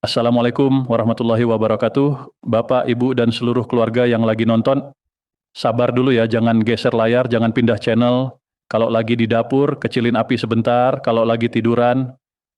Assalamualaikum warahmatullahi wabarakatuh. Bapak, Ibu, dan seluruh keluarga yang lagi nonton, sabar dulu ya, jangan geser layar, jangan pindah channel. Kalau lagi di dapur, kecilin api sebentar. Kalau lagi tiduran,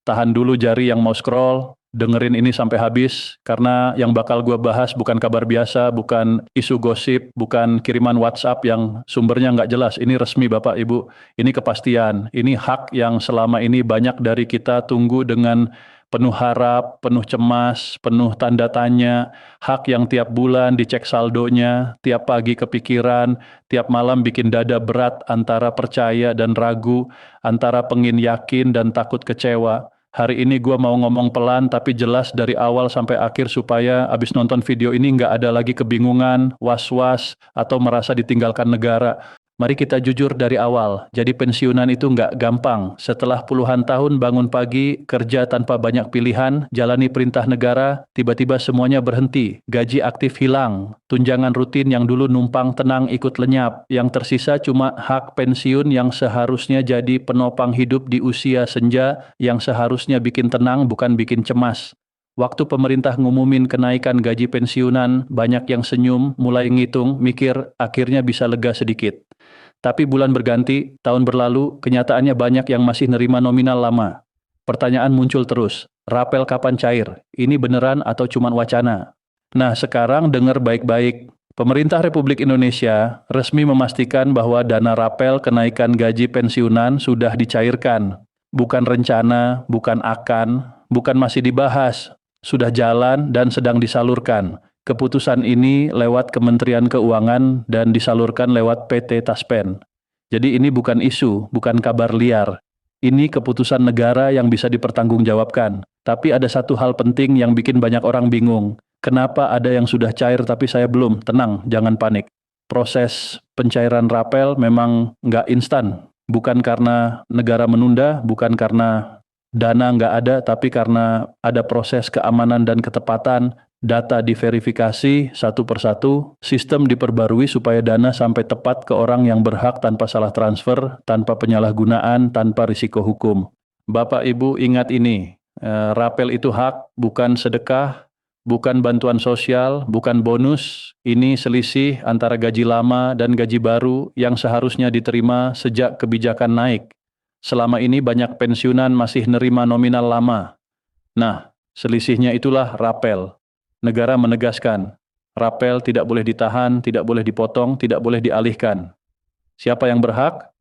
tahan dulu jari yang mau scroll. Dengerin ini sampai habis, karena yang bakal gua bahas bukan kabar biasa, bukan isu gosip, bukan kiriman WhatsApp yang sumbernya nggak jelas. Ini resmi Bapak, Ibu. Ini kepastian. Ini hak yang selama ini banyak dari kita tunggu dengan penuh harap, penuh cemas, penuh tanda tanya, hak yang tiap bulan dicek saldonya, tiap pagi kepikiran, tiap malam bikin dada berat antara percaya dan ragu, antara pengin yakin dan takut kecewa. Hari ini gue mau ngomong pelan tapi jelas dari awal sampai akhir supaya abis nonton video ini nggak ada lagi kebingungan, was-was, atau merasa ditinggalkan negara. Mari kita jujur dari awal, jadi pensiunan itu nggak gampang. Setelah puluhan tahun bangun pagi, kerja tanpa banyak pilihan, jalani perintah negara, tiba-tiba semuanya berhenti, gaji aktif hilang, tunjangan rutin yang dulu numpang tenang ikut lenyap, yang tersisa cuma hak pensiun yang seharusnya jadi penopang hidup di usia senja, yang seharusnya bikin tenang bukan bikin cemas. Waktu pemerintah ngumumin kenaikan gaji pensiunan, banyak yang senyum, mulai ngitung, mikir akhirnya bisa lega sedikit. Tapi bulan berganti, tahun berlalu, kenyataannya banyak yang masih nerima nominal lama. Pertanyaan muncul terus, rapel kapan cair? Ini beneran atau cuma wacana? Nah, sekarang dengar baik-baik. Pemerintah Republik Indonesia resmi memastikan bahwa dana rapel kenaikan gaji pensiunan sudah dicairkan. Bukan rencana, bukan akan, bukan masih dibahas, sudah jalan dan sedang disalurkan. Keputusan ini lewat Kementerian Keuangan dan disalurkan lewat PT Taspen. Jadi ini bukan isu, bukan kabar liar. Ini keputusan negara yang bisa dipertanggungjawabkan. Tapi ada satu hal penting yang bikin banyak orang bingung. Kenapa ada yang sudah cair tapi saya belum? Tenang, jangan panik. Proses pencairan rapel memang nggak instan. Bukan karena negara menunda, bukan karena dana nggak ada, tapi karena ada proses keamanan dan ketepatan, data diverifikasi satu persatu, sistem diperbarui supaya dana sampai tepat ke orang yang berhak tanpa salah transfer, tanpa penyalahgunaan, tanpa risiko hukum. Bapak Ibu ingat ini, rapel itu hak, bukan sedekah, bukan bantuan sosial, bukan bonus. Ini selisih antara gaji lama dan gaji baru yang seharusnya diterima sejak kebijakan naik. Selama ini banyak pensiunan masih nerima nominal lama. Nah, selisihnya itulah rapel. Negara menegaskan, rapel tidak boleh ditahan, tidak boleh dipotong, tidak boleh dialihkan. Siapa yang berhak?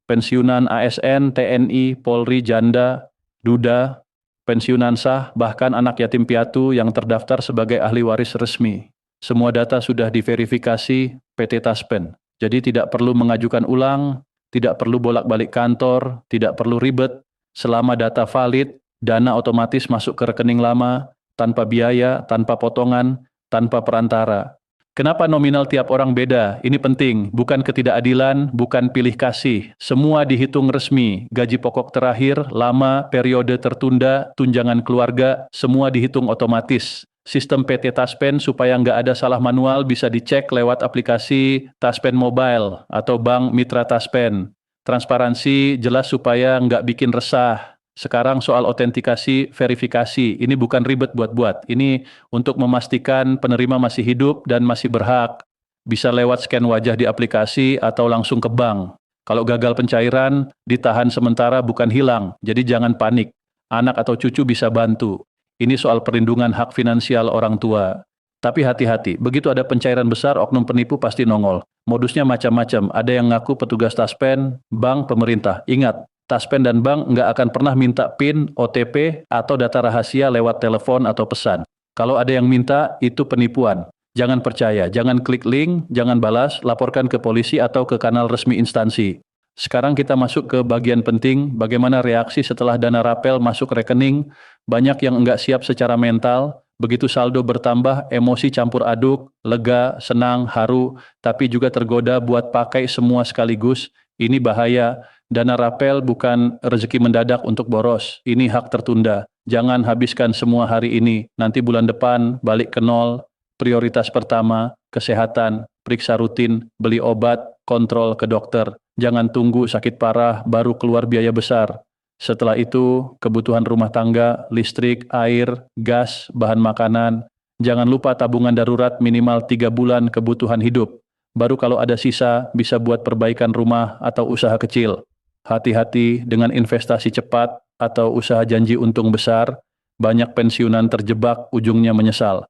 Pensiunan ASN, TNI, Polri, Janda, Duda, pensiunan sah, bahkan anak yatim piatu yang terdaftar sebagai ahli waris resmi. Semua data sudah diverifikasi PT Taspen. Jadi tidak perlu mengajukan ulang, tidak perlu bolak-balik kantor, tidak perlu ribet. Selama data valid, dana otomatis masuk ke rekening lama, tanpa biaya, tanpa potongan, tanpa perantara. Kenapa nominal tiap orang beda? Ini penting, bukan ketidakadilan, bukan pilih kasih. Semua dihitung resmi, gaji pokok terakhir, lama, periode tertunda, tunjangan keluarga, semua dihitung otomatis. Sistem PT Taspen supaya nggak ada salah manual bisa dicek lewat aplikasi Taspen Mobile atau Bank Mitra Taspen. Transparansi jelas supaya nggak bikin resah. Sekarang soal autentikasi, verifikasi, ini bukan ribet buat-buat. Ini untuk memastikan penerima masih hidup dan masih berhak. Bisa lewat scan wajah di aplikasi atau langsung ke bank. Kalau gagal pencairan, ditahan sementara bukan hilang. Jadi jangan panik. Anak atau cucu bisa bantu. Ini soal perlindungan hak finansial orang tua. Tapi hati-hati, begitu ada pencairan besar, oknum penipu pasti nongol. Modusnya macam-macam, ada yang ngaku petugas Taspen, bank, pemerintah. Ingat, Taspen dan bank nggak akan pernah minta PIN, OTP, atau data rahasia lewat telepon atau pesan. Kalau ada yang minta, itu penipuan. Jangan percaya, jangan klik link, jangan balas, laporkan ke polisi atau ke kanal resmi instansi. Sekarang kita masuk ke bagian penting, bagaimana reaksi setelah dana rapel masuk rekening. Banyak yang nggak siap secara mental, begitu saldo bertambah, emosi campur aduk, lega, senang, haru, tapi juga tergoda buat pakai semua sekaligus. Ini bahaya. Dana rapel bukan rezeki mendadak untuk boros. Ini hak tertunda. Jangan habiskan semua hari ini. Nanti bulan depan balik ke nol. Prioritas pertama, kesehatan, periksa rutin, beli obat, kontrol ke dokter. Jangan tunggu sakit parah baru keluar biaya besar. Setelah itu, kebutuhan rumah tangga, listrik, air, gas, bahan makanan. Jangan lupa tabungan darurat minimal 3 bulan kebutuhan hidup. Baru kalau ada sisa, bisa buat perbaikan rumah atau usaha kecil. Hati-hati dengan investasi cepat atau usaha janji untung besar. Banyak pensiunan terjebak, ujungnya menyesal.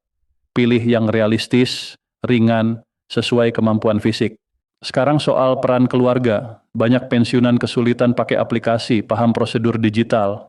Pilih yang realistis, ringan, sesuai kemampuan fisik. Sekarang soal peran keluarga. Banyak pensiunan kesulitan pakai aplikasi, paham prosedur digital.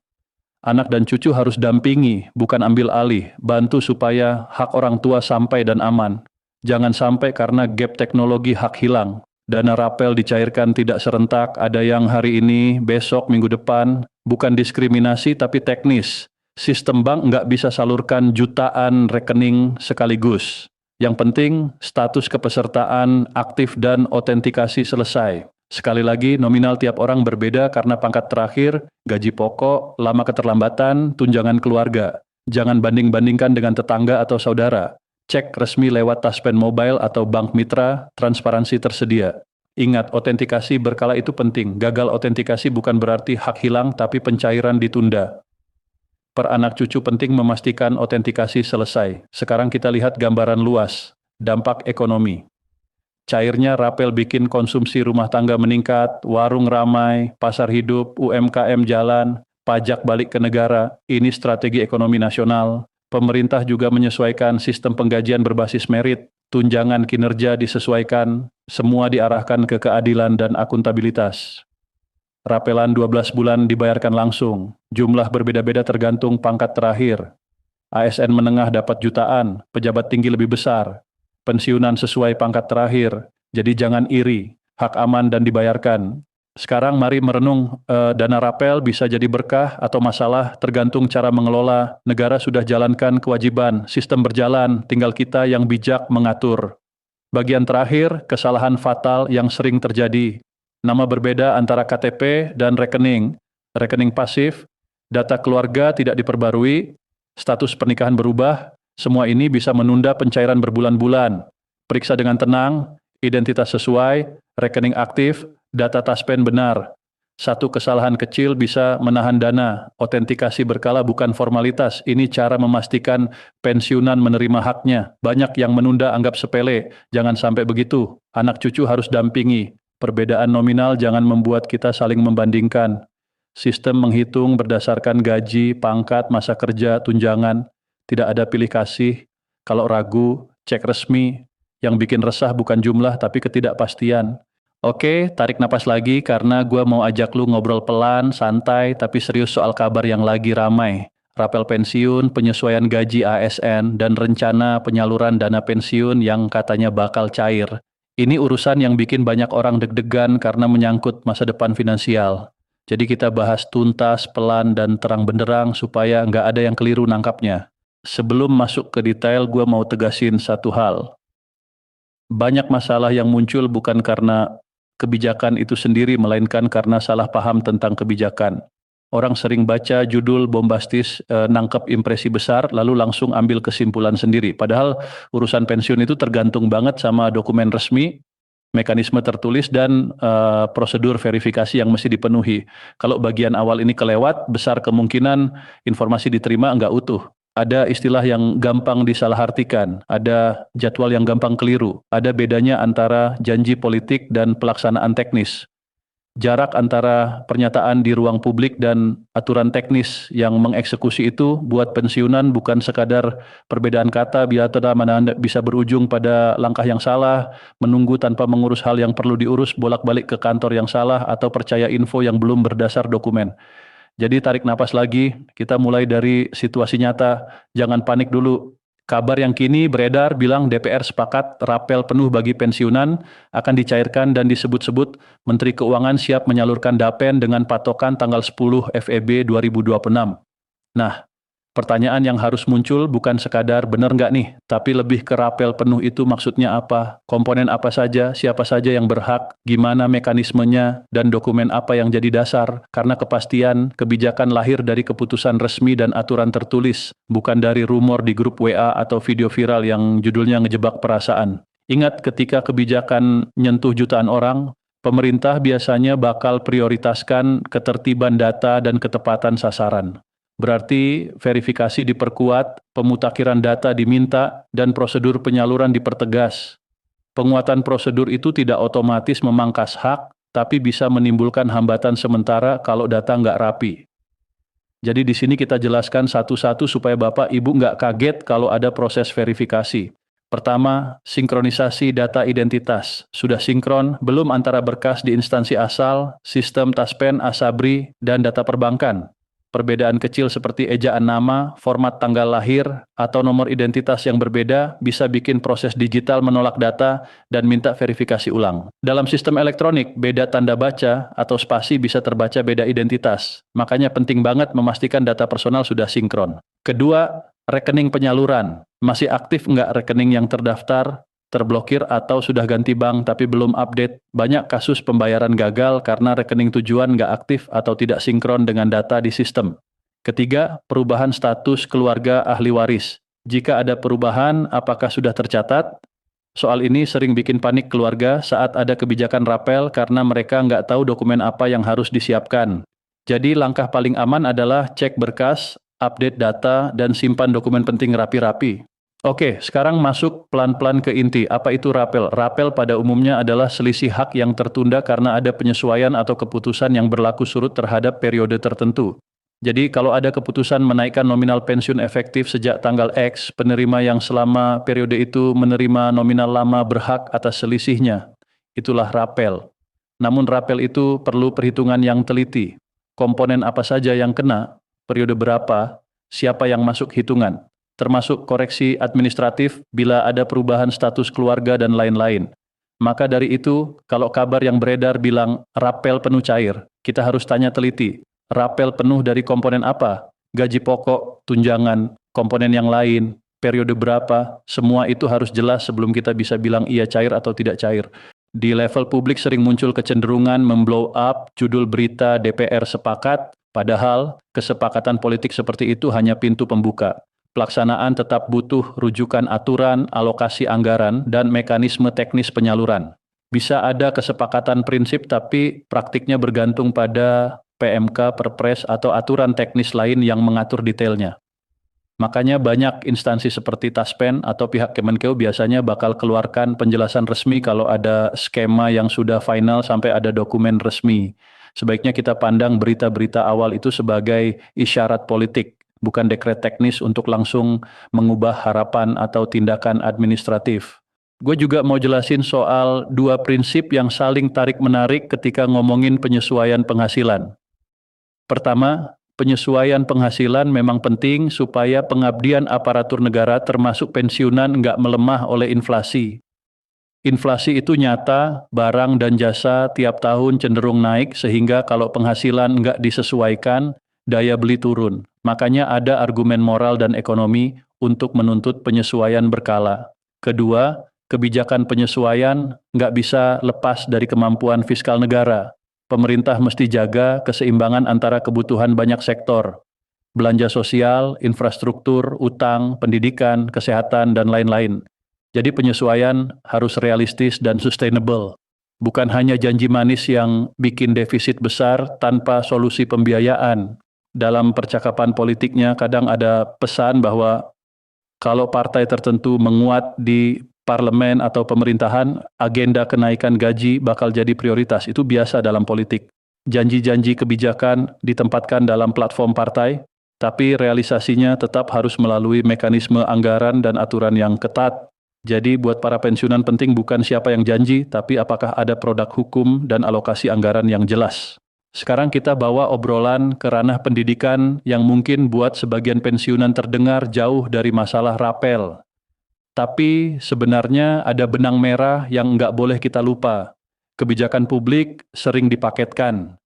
Anak dan cucu harus dampingi, bukan ambil alih. Bantu supaya hak orang tua sampai dan aman. Jangan sampai karena gap teknologi hak hilang. Dana rapel dicairkan tidak serentak, ada yang hari ini, besok, minggu depan. Bukan diskriminasi tapi teknis. Sistem bank nggak bisa salurkan jutaan rekening sekaligus. Yang penting, status kepesertaan aktif dan otentikasi selesai. Sekali lagi, nominal tiap orang berbeda karena pangkat terakhir, gaji pokok, lama keterlambatan, tunjangan keluarga. Jangan banding-bandingkan dengan tetangga atau saudara. Cek resmi lewat Taspen Mobile atau bank mitra, transparansi tersedia. Ingat, otentikasi berkala itu penting. Gagal otentikasi bukan berarti hak hilang, tapi pencairan ditunda. Per anak cucu penting memastikan otentikasi selesai. Sekarang kita lihat gambaran luas, dampak ekonomi. Cairnya rapel bikin konsumsi rumah tangga meningkat, warung ramai, pasar hidup, UMKM jalan, pajak balik ke negara. Ini strategi ekonomi nasional. Pemerintah juga menyesuaikan sistem penggajian berbasis merit, tunjangan kinerja disesuaikan, semua diarahkan ke keadilan dan akuntabilitas. Rapelan 12 bulan dibayarkan langsung, jumlah berbeda-beda tergantung pangkat terakhir. ASN menengah dapat jutaan, pejabat tinggi lebih besar. Pensiunan sesuai pangkat terakhir, jadi jangan iri, hak aman dan dibayarkan. Sekarang mari merenung, dana rapel bisa jadi berkah atau masalah tergantung cara mengelola. Negara sudah jalankan kewajiban, sistem berjalan, tinggal kita yang bijak mengatur. Bagian terakhir, kesalahan fatal yang sering terjadi. Nama berbeda antara KTP dan rekening. Rekening pasif, data keluarga tidak diperbarui, status pernikahan berubah, semua ini bisa menunda pencairan berbulan-bulan. Periksa dengan tenang, identitas sesuai, rekening aktif, data Taspen benar. Satu kesalahan kecil bisa menahan dana. Otentikasi berkala bukan formalitas, ini cara memastikan pensiunan menerima haknya. Banyak yang menunda anggap sepele, jangan sampai begitu. Anak cucu harus dampingi. Perbedaan nominal jangan membuat kita saling membandingkan. Sistem menghitung berdasarkan gaji, pangkat, masa kerja, tunjangan. Tidak ada pilih kasih. Kalau ragu, cek resmi. Yang bikin resah bukan jumlah tapi ketidakpastian. Oke, tarik napas lagi karena gue mau ajak lu ngobrol pelan, santai, tapi serius soal kabar yang lagi ramai. Rapel pensiun, penyesuaian gaji ASN, dan rencana penyaluran dana pensiun yang katanya bakal cair. Ini urusan yang bikin banyak orang deg-degan karena menyangkut masa depan finansial. Jadi kita bahas tuntas, pelan, dan terang benderang supaya nggak ada yang keliru nangkapnya. Sebelum masuk ke detail, gue mau tegasin satu hal. Banyak masalah yang muncul bukan karena kebijakan itu sendiri, melainkan karena salah paham tentang kebijakan. Orang sering baca judul bombastis, nangkep impresi besar, lalu langsung ambil kesimpulan sendiri. Padahal urusan pensiun itu tergantung banget sama dokumen resmi, mekanisme tertulis, dan prosedur verifikasi yang mesti dipenuhi. Kalau bagian awal ini kelewat, besar kemungkinan informasi diterima nggak utuh. Ada istilah yang gampang disalahartikan, ada jadwal yang gampang keliru, ada bedanya antara janji politik dan pelaksanaan teknis. Jarak antara pernyataan di ruang publik dan aturan teknis yang mengeksekusi itu buat pensiunan bukan sekadar perbedaan kata, bila mana Anda bisa berujung pada langkah yang salah, menunggu tanpa mengurus hal yang perlu diurus, bolak-balik ke kantor yang salah, atau percaya info yang belum berdasar dokumen. Jadi tarik napas lagi, kita mulai dari situasi nyata, jangan panik dulu. Kabar yang kini beredar bilang DPR sepakat rapel penuh bagi pensiunan akan dicairkan dan disebut-sebut Menteri Keuangan siap menyalurkan DAPEN dengan patokan tanggal 10 FEB 2026. Nah, pertanyaan yang harus muncul bukan sekadar benar nggak nih, tapi lebih ke rapel penuh itu maksudnya apa, komponen apa saja, siapa saja yang berhak, gimana mekanismenya, dan dokumen apa yang jadi dasar, karena kepastian kebijakan lahir dari keputusan resmi dan aturan tertulis, bukan dari rumor di grup WA atau video viral yang judulnya ngejebak perasaan. Ingat ketika kebijakan nyentuh jutaan orang, Pemerintah biasanya bakal prioritaskan ketertiban data dan ketepatan sasaran. Berarti verifikasi diperkuat, pemutakhiran data diminta, dan prosedur penyaluran dipertegas. Penguatan prosedur itu tidak otomatis memangkas hak, tapi bisa menimbulkan hambatan sementara kalau data nggak rapi. Jadi di sini kita jelaskan satu-satu supaya Bapak Ibu nggak kaget kalau ada proses verifikasi. Pertama, sinkronisasi data identitas. Sudah sinkron, belum antara berkas di instansi asal, sistem Taspen, Asabri, dan data perbankan. Perbedaan kecil seperti ejaan nama, format tanggal lahir, atau nomor identitas yang berbeda bisa bikin proses digital menolak data dan minta verifikasi ulang. Dalam sistem elektronik, beda tanda baca atau spasi bisa terbaca beda identitas. Makanya penting banget memastikan data personal sudah sinkron. Kedua, rekening penyaluran. Masih aktif nggak rekening yang terdaftar, terblokir atau sudah ganti bank tapi belum update? Banyak kasus pembayaran gagal karena rekening tujuan nggak aktif atau tidak sinkron dengan data di sistem. Ketiga, perubahan status keluarga ahli waris. Jika ada perubahan, apakah sudah tercatat? Soal ini sering bikin panik keluarga saat ada kebijakan rapel karena mereka nggak tahu dokumen apa yang harus disiapkan. Jadi langkah paling aman adalah cek berkas, update data, dan simpan dokumen penting rapi-rapi. Oke, sekarang masuk pelan-pelan ke inti. Apa itu rapel? Rapel pada umumnya adalah selisih hak yang tertunda karena ada penyesuaian atau keputusan yang berlaku surut terhadap periode tertentu. Jadi kalau ada keputusan menaikkan nominal pensiun efektif sejak tanggal X, penerima yang selama periode itu menerima nominal lama berhak atas selisihnya. Itulah rapel. Namun rapel itu perlu perhitungan yang teliti. Komponen apa saja yang kena, periode berapa, siapa yang masuk hitungan, termasuk koreksi administratif bila ada perubahan status keluarga dan lain-lain. Maka dari itu, kalau kabar yang beredar bilang rapel penuh cair, kita harus tanya teliti, rapel penuh dari komponen apa? Gaji pokok, tunjangan, komponen yang lain, periode berapa, semua itu harus jelas sebelum kita bisa bilang iya cair atau tidak cair. Di level publik sering muncul kecenderungan memblow up judul berita DPR sepakat, padahal kesepakatan politik seperti itu hanya pintu pembuka. Pelaksanaan tetap butuh rujukan aturan, alokasi anggaran, dan mekanisme teknis penyaluran. Bisa ada kesepakatan prinsip tapi praktiknya bergantung pada PMK, Perpres, atau aturan teknis lain yang mengatur detailnya. Makanya banyak instansi seperti Taspen atau pihak Kemenkeu biasanya bakal keluarkan penjelasan resmi kalau ada skema yang sudah final sampai ada dokumen resmi. Sebaiknya kita pandang berita-berita awal itu sebagai isyarat politik, bukan dekret teknis untuk langsung mengubah harapan atau tindakan administratif. Gue juga mau jelasin soal dua prinsip yang saling tarik-menarik ketika ngomongin penyesuaian penghasilan. Pertama, penyesuaian penghasilan memang penting supaya pengabdian aparatur negara termasuk pensiunan nggak melemah oleh inflasi. Inflasi itu nyata, barang dan jasa tiap tahun cenderung naik sehingga kalau penghasilan nggak disesuaikan, daya beli turun. Makanya ada argumen moral dan ekonomi untuk menuntut penyesuaian berkala. Kedua, kebijakan penyesuaian nggak bisa lepas dari kemampuan fiskal negara. Pemerintah mesti jaga keseimbangan antara kebutuhan banyak sektor. Belanja sosial, infrastruktur, utang, pendidikan, kesehatan, dan lain-lain. Jadi penyesuaian harus realistis dan sustainable. Bukan hanya janji manis yang bikin defisit besar tanpa solusi pembiayaan. Dalam percakapan politiknya kadang ada pesan bahwa kalau partai tertentu menguat di parlemen atau pemerintahan, agenda kenaikan gaji bakal jadi prioritas. Itu biasa dalam politik. Janji-janji kebijakan ditempatkan dalam platform partai, tapi realisasinya tetap harus melalui mekanisme anggaran dan aturan yang ketat. Jadi buat para pensiunan penting bukan siapa yang janji, tapi apakah ada produk hukum dan alokasi anggaran yang jelas. Sekarang kita bawa obrolan ke ranah pendidikan yang mungkin buat sebagian pensiunan terdengar jauh dari masalah rapel. Tapi sebenarnya ada benang merah yang nggak boleh kita lupa. Kebijakan publik sering dipaketkan.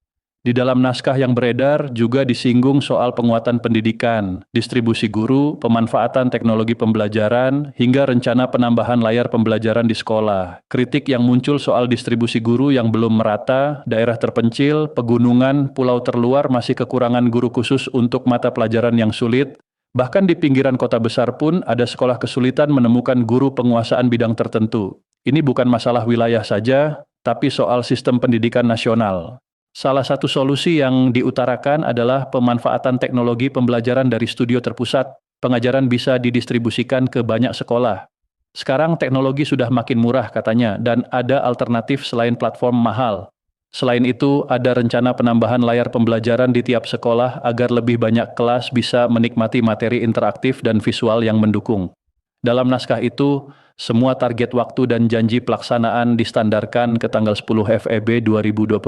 Di dalam naskah yang beredar juga disinggung soal penguatan pendidikan, distribusi guru, pemanfaatan teknologi pembelajaran, hingga rencana penambahan layar pembelajaran di sekolah. Kritik yang muncul soal distribusi guru yang belum merata, daerah terpencil, pegunungan, pulau terluar masih kekurangan guru khusus untuk mata pelajaran yang sulit. Bahkan di pinggiran kota besar pun ada sekolah kesulitan menemukan guru penguasaan bidang tertentu. Ini bukan masalah wilayah saja, tapi soal sistem pendidikan nasional. Salah satu solusi yang diutarakan adalah pemanfaatan teknologi pembelajaran dari studio terpusat. Pengajaran bisa didistribusikan ke banyak sekolah. Sekarang teknologi sudah makin murah katanya, dan ada alternatif selain platform mahal. Selain itu, ada rencana penambahan layar pembelajaran di tiap sekolah agar lebih banyak kelas bisa menikmati materi interaktif dan visual yang mendukung. Dalam naskah itu, semua target waktu dan janji pelaksanaan distandarkan ke tanggal 10 FEB 2026,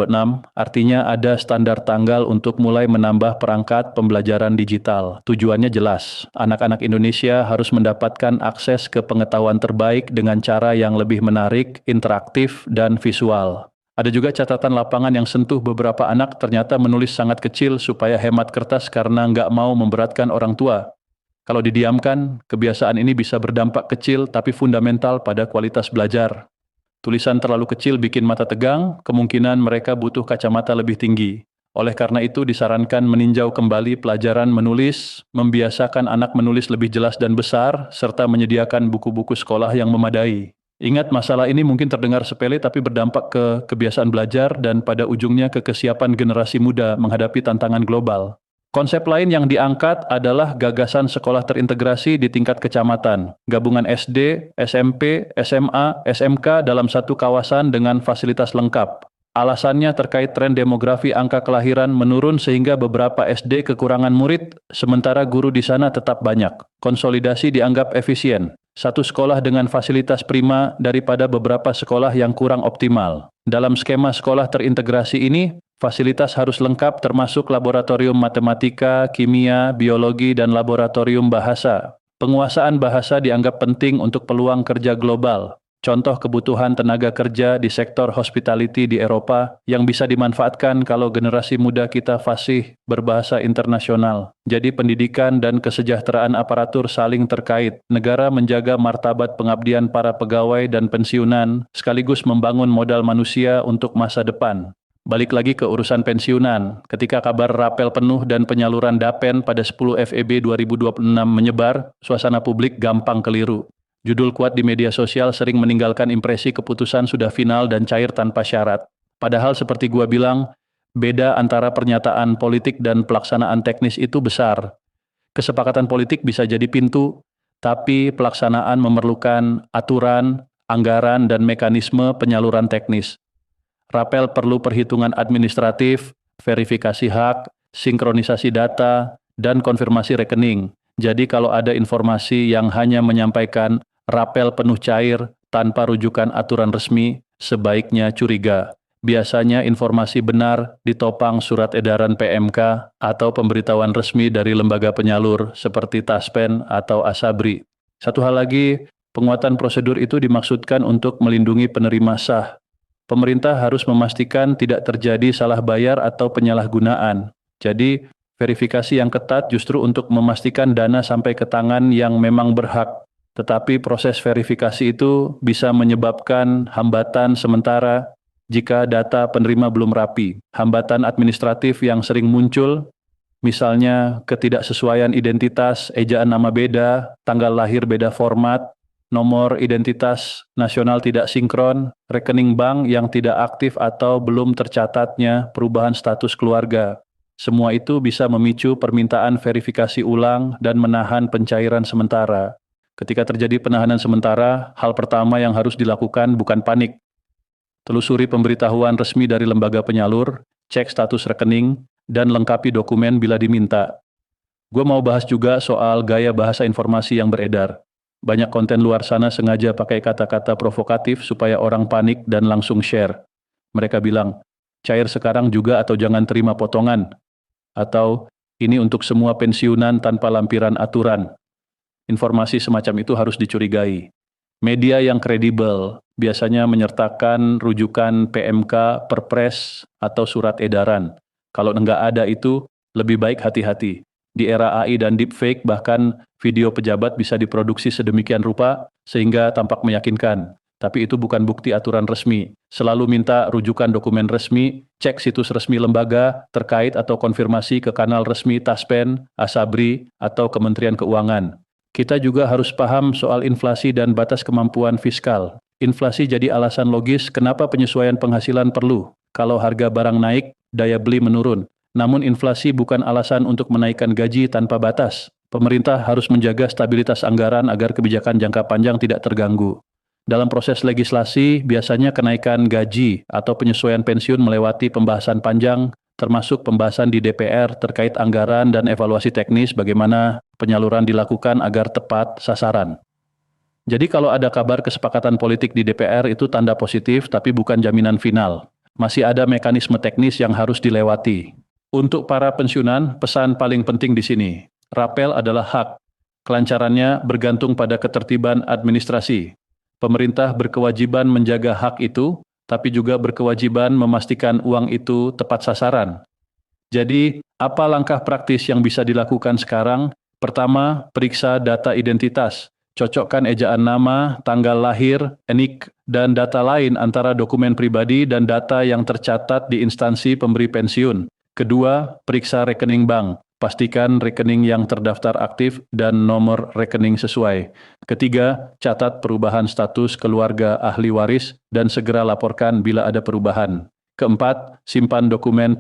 artinya ada standar tanggal untuk mulai menambah perangkat pembelajaran digital. Tujuannya jelas, anak-anak Indonesia harus mendapatkan akses ke pengetahuan terbaik dengan cara yang lebih menarik, interaktif, dan visual. Ada juga catatan lapangan yang sentuh beberapa anak ternyata menulis sangat kecil supaya hemat kertas karena nggak mau memberatkan orang tua. Kalau didiamkan, kebiasaan ini bisa berdampak kecil tapi fundamental pada kualitas belajar. Tulisan terlalu kecil bikin mata tegang, kemungkinan mereka butuh kacamata lebih tinggi. Oleh karena itu disarankan meninjau kembali pelajaran menulis, membiasakan anak menulis lebih jelas dan besar, serta menyediakan buku-buku sekolah yang memadai. Ingat, masalah ini mungkin terdengar sepele tapi berdampak ke kebiasaan belajar dan pada ujungnya ke kesiapan generasi muda menghadapi tantangan global. Konsep lain yang diangkat adalah gagasan sekolah terintegrasi di tingkat kecamatan, gabungan SD, SMP, SMA, SMK dalam satu kawasan dengan fasilitas lengkap. Alasannya terkait tren demografi angka kelahiran menurun sehingga beberapa SD kekurangan murid, sementara guru di sana tetap banyak. Konsolidasi dianggap efisien. Satu sekolah dengan fasilitas prima daripada beberapa sekolah yang kurang optimal. Dalam skema sekolah terintegrasi ini, fasilitas harus lengkap termasuk laboratorium matematika, kimia, biologi, dan laboratorium bahasa. Penguasaan bahasa dianggap penting untuk peluang kerja global. Contoh kebutuhan tenaga kerja di sektor hospitality di Eropa yang bisa dimanfaatkan kalau generasi muda kita fasih berbahasa internasional. Jadi pendidikan dan kesejahteraan aparatur saling terkait. Negara menjaga martabat pengabdian para pegawai dan pensiunan, sekaligus membangun modal manusia untuk masa depan. Balik lagi ke urusan pensiunan. Ketika kabar rapel penuh dan penyaluran dapen pada 10 FEB 2026 menyebar, suasana publik gampang keliru. Judul kuat di media sosial sering meninggalkan impresi keputusan sudah final dan cair tanpa syarat. Padahal seperti gua bilang, beda antara pernyataan politik dan pelaksanaan teknis itu besar. Kesepakatan politik bisa jadi pintu, tapi pelaksanaan memerlukan aturan, anggaran, dan mekanisme penyaluran teknis. Rapel perlu perhitungan administratif, verifikasi hak, sinkronisasi data, dan konfirmasi rekening. Jadi kalau ada informasi yang hanya menyampaikan rapel penuh cair tanpa rujukan aturan resmi, sebaiknya curiga. Biasanya informasi benar ditopang surat edaran PMK atau pemberitahuan resmi dari lembaga penyalur seperti Taspen atau Asabri. Satu hal lagi, penguatan prosedur itu dimaksudkan untuk melindungi penerima sah. Pemerintah harus memastikan tidak terjadi salah bayar atau penyalahgunaan. Jadi, verifikasi yang ketat justru untuk memastikan dana sampai ke tangan yang memang berhak. Tetapi proses verifikasi itu bisa menyebabkan hambatan sementara jika data penerima belum rapi. Hambatan administratif yang sering muncul, misalnya ketidaksesuaian identitas, ejaan nama beda, tanggal lahir beda format, nomor identitas nasional tidak sinkron, rekening bank yang tidak aktif atau belum tercatatnya perubahan status keluarga. Semua itu bisa memicu permintaan verifikasi ulang dan menahan pencairan sementara. Ketika terjadi penahanan sementara, hal pertama yang harus dilakukan bukan panik. Telusuri pemberitahuan resmi dari lembaga penyalur, cek status rekening, dan lengkapi dokumen bila diminta. Gue mau bahas juga soal gaya bahasa informasi yang beredar. Banyak konten luar sana sengaja pakai kata-kata provokatif supaya orang panik dan langsung share. Mereka bilang, cair sekarang juga atau jangan terima potongan. Atau, ini untuk semua pensiunan tanpa lampiran aturan. Informasi semacam itu harus dicurigai. Media yang kredibel biasanya menyertakan rujukan PMK, Perpres, atau surat edaran. Kalau nggak ada itu, lebih baik hati-hati. Di era AI dan deepfake, bahkan video pejabat bisa diproduksi sedemikian rupa sehingga tampak meyakinkan. Tapi itu bukan bukti aturan resmi. Selalu minta rujukan dokumen resmi, cek situs resmi lembaga terkait atau konfirmasi ke kanal resmi Taspen, Asabri, atau Kementerian Keuangan. Kita juga harus paham soal inflasi dan batas kemampuan fiskal. Inflasi jadi alasan logis kenapa penyesuaian penghasilan perlu. Kalau harga barang naik, daya beli menurun. Namun inflasi bukan alasan untuk menaikkan gaji tanpa batas. Pemerintah harus menjaga stabilitas anggaran agar kebijakan jangka panjang tidak terganggu. Dalam proses legislasi, biasanya kenaikan gaji atau penyesuaian pensiun melewati pembahasan panjang, termasuk pembahasan di DPR terkait anggaran dan evaluasi teknis bagaimana penyaluran dilakukan agar tepat sasaran. Jadi kalau ada kabar kesepakatan politik di DPR itu tanda positif tapi bukan jaminan final. Masih ada mekanisme teknis yang harus dilewati. Untuk para pensiunan, pesan paling penting di sini. Rapel adalah hak. Kelancarannya bergantung pada ketertiban administrasi. Pemerintah berkewajiban menjaga hak itu, tapi juga berkewajiban memastikan uang itu tepat sasaran. Jadi, apa langkah praktis yang bisa dilakukan sekarang? Pertama, periksa data identitas. Cocokkan ejaan nama, tanggal lahir, NIK, dan data lain antara dokumen pribadi dan data yang tercatat di instansi pemberi pensiun. Kedua, periksa rekening bank. Pastikan rekening yang terdaftar aktif dan nomor rekening sesuai. Ketiga, catat perubahan status keluarga ahli waris dan segera laporkan bila ada perubahan. Keempat, simpan dokumen